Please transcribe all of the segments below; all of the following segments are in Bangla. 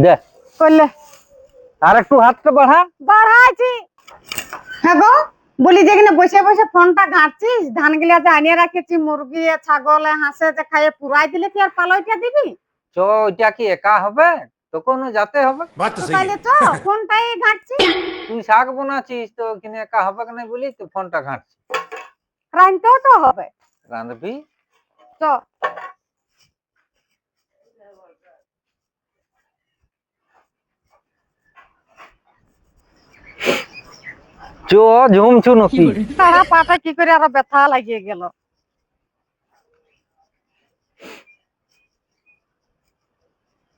দে করলে আর একটু হাতটা বাড়া। বাড়াইছি। হ্যাঁ গো, বলি যেখানে বসে বসে ফোনটা ঘাঁটছিস, ধান গুলা যে আনিয়ে রাখেছি, মুরগি ছাগল হাঁসে যে খাইয়ে পুরাই দিলে কি আর পালইটা দিবি? চ ওইটা কি একা হবে, তখনও যেতে হবে। তো তাইলে তো ফোনটাই ঘাঁটছি। তুই শাক বানাচ্ছিস তো ওখানে একা হবে না বলি তো ফোনটা ঘাঁটছিস। রাইনতেও তো হবে। রাঁধবি তো চ ঝুমছু নাকি? তারা পাটা কি করে আরো ব্যথা লাগিয়ে গেল।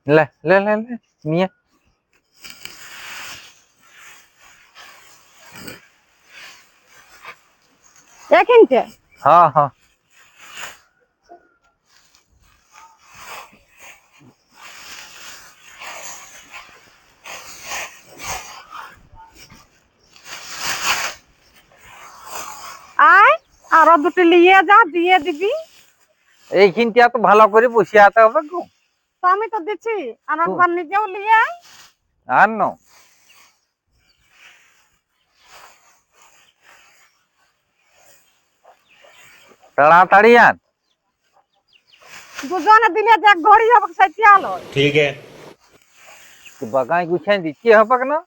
লে লে লে লে নিয়ে এখানতে হ্যাঁ হ্যাঁ আয়, আরো দুটো নিয়ে যা, দিয়ে দিবি। এইখানটা তো ভালো করে বসিয়াতে হবে গো। তো আমি তো দিচ্ছি, আর একবার নিজেও নিয়ে আয়। আর ন তাড়াতাড়ি আন। দুজনে দিলে যে এক ঘড়ি হবে সেটি আলো। ठीक है। বাগাই গুছাই দিচ্ছি হবে না?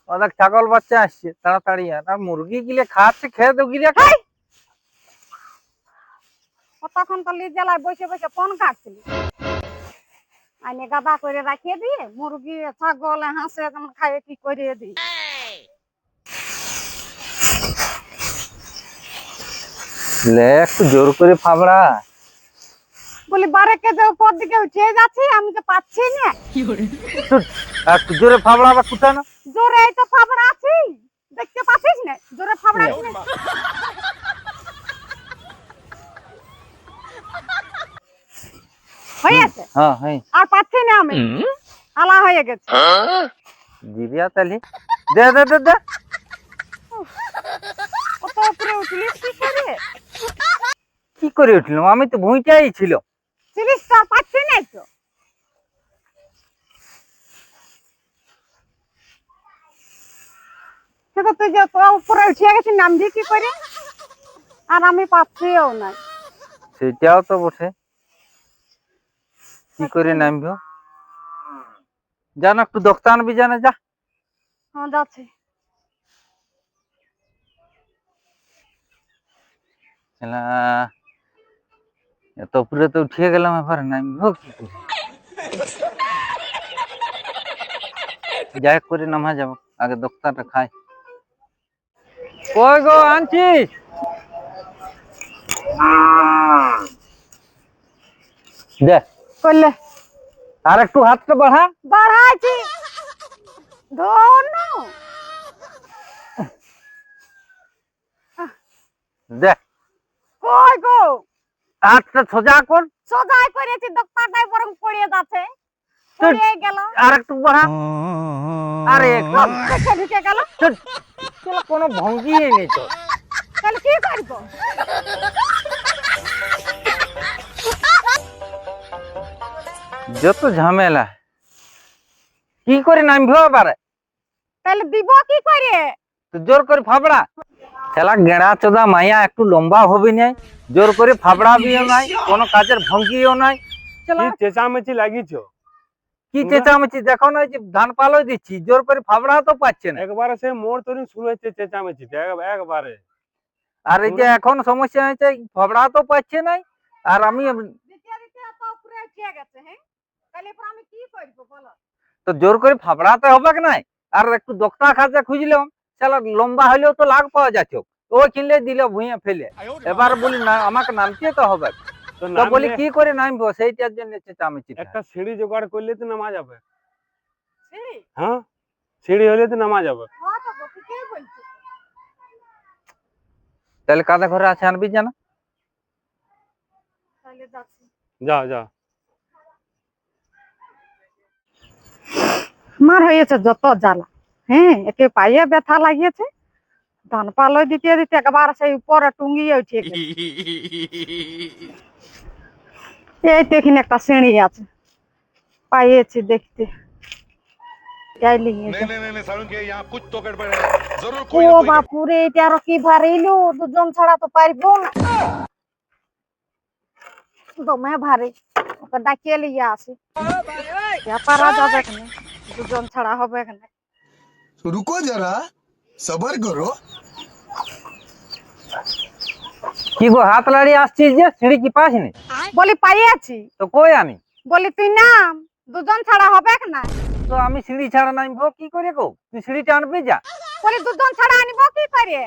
অনেক ছাগল বাচ্চা আসছে, তাড়াতাড়ি আন। আর মুরগি গিলে খাচ্ছে, খেয়ে তো গিলে খাই। তখন তো লিজেলায় বসে বসে ফোন কাটছিলি, আইনে গাদা করে রাখিয়ে দিয়ে মুরগি ছাগল হাঁসে যেমন খাইয়ে কি করিয়ে দিই। লে একটু জোর করে ফাবড়া। বলি বারেকে যে উপর দিকে উঠে যাচ্ছি, আমি তো পাচ্ছি না। একটু জোরে ফাবড়া বা কোথায় না। জোরে এই তো ফাবড়া আছি, দেখতে পাচ্ছিস না? জোরে ফাবড়া আছি না। হয়েছে? হ্যাঁ হ্যাঁ আর পাচ্ছি না আমি, আলা হয়ে গেছে। দিবিয়া তাহলে দে দে দে দে। কত উপরে উঠলিস কি করে? কি করে উঠলাম, আমি তো ভুঁইটাই ছিল। চিনিস তো, আর পাচ্ছি না তো। সেটা তুই যে তো উপরে উঠে গেছিস, নামবি কি করে? আর আমি পাচ্ছিও না। সেটাও তো বটে, কি করে নামবো। জানো একটু দোক্তা আনবি, জানে যা। হ্যাঁ যাচ্ছি। এলা, এত উপরে তো উঠিয়ে গেলাম, এবার নামবো কি করে? যাই করে নামা যাবো, আগে দোক্তাটা খাই। কই গো আনছিস? দে করলে আর একটু হাতটা বাড়া। বাড়াইছি। ধন্য দে কই গো, হাতটা সোজা কর। সোজাই করেছি, দোকানটাই বরং পড়িয়ে যাচ্ছে। পড়িয়ে গেল। আর একটু বাড়া। আরে দেখে ঢুকে গেল। চল, কোনো ভঙ্গি নেই তোর। তাহলে কি করবো? যত ঝামেলা, কি করে নামবো এবারে? তাহলে দিব কি করে? তো জোর করে ফাবড়া। খেলা গেঁড়া চোদা মাইয়া, একটু লম্বা হবে নাই, জোর করে ফাবড়াবিও নাই, কোনো কাজের ভঙ্গিও নাই। কি চেঁচামেচি লাগিয়েছ? কি চেঁচামেচি দেখো না, যে ধান পালই দিচ্ছি, জোর করে ফাবড়া তো পাচ্ছে না। একবারে সে মোড় তরি শুরু হয়েছে চেঁচামেচিটা একবারে। আর এই যে এখন সমস্যা হয়েছে, ফাবড়া তো পাচ্ছে নাই। আর আমি দ্বিতীয় দ্বিতীয় তো উপরে উঠে গেছে। হ্যাঁ, তাহলে এরপর আমি কি করবো বলো? তো জোর করে ফাবড়াতে হবে কি নাই? আর একটু দোক্তা খাঁচা খুঁজলাম, শালা লম্বা হলেও তো লাগ পাওয়া যাচ্ছে, ওই কিনলে দিল ভুঁইয়া ফেলে। এবার বলি না, আমাকে নামতে তো হবে। তো তো বলি নামলে কি করে নামবো, সেইটার জন্য চেঁচামেচি। একটা সিঁড়ি জোগাড় করলে তো নামা যাবে। সিঁড়ি? হ্যাঁ, সিঁড়ি হলে তো নামা যাবে। হ্যাঁ তো ঠিকই বলছো। তাহলে কাদা ঘরে আছে, আনবি জানা। তাহলে যাচ্ছি। যাও যাও। মার হয়েছে যত জ্বালা। হ্যাঁ, একে পায়ে ব্যথা লাগিয়েছে, ধান পালই দিতে দিতে একবার সেই উপরে টুঙ্গিয়ে উঠে গেছে। এই তো এখানে একটা সিঁড়ি আছে, পাইয়েছি দেখতে যাইলি नहीं नहीं नहीं नहीं सारुण के यहाँ कुछ तो गड़बड़ है जरूर ও कोई ना कोई বাপুরে এটা আরো কি ভারিলু দুজন ছাড়া তো পারবো না দমে ভারী ওকে ডাকিয়ে লিয়ে আসি পারা যাবে এখানে দুজন ছাড়া হবে এখানে रुको जरा सबर करो কি গো হাত লাড়িয়ে আসছিস যে সিঁড়ি কি পাস নি? বলি পাইয়েছি তো কই আমি? বলি তুই নাম দুজন ছাড়া হবে না তো আমি সিঁড়ি ছাড়া নামবো কি করে গো? তুই সিঁড়িটা আনবি যা। বলি দুজন ছাড়া আনিব কি করে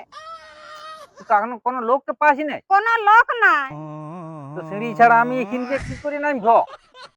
তুই তো এখন কোনো লোককে পাস নাই। কোনো লোক নাই তো সিঁড়ি ছাড়া আমি এখান থেকে কি করে নামবো?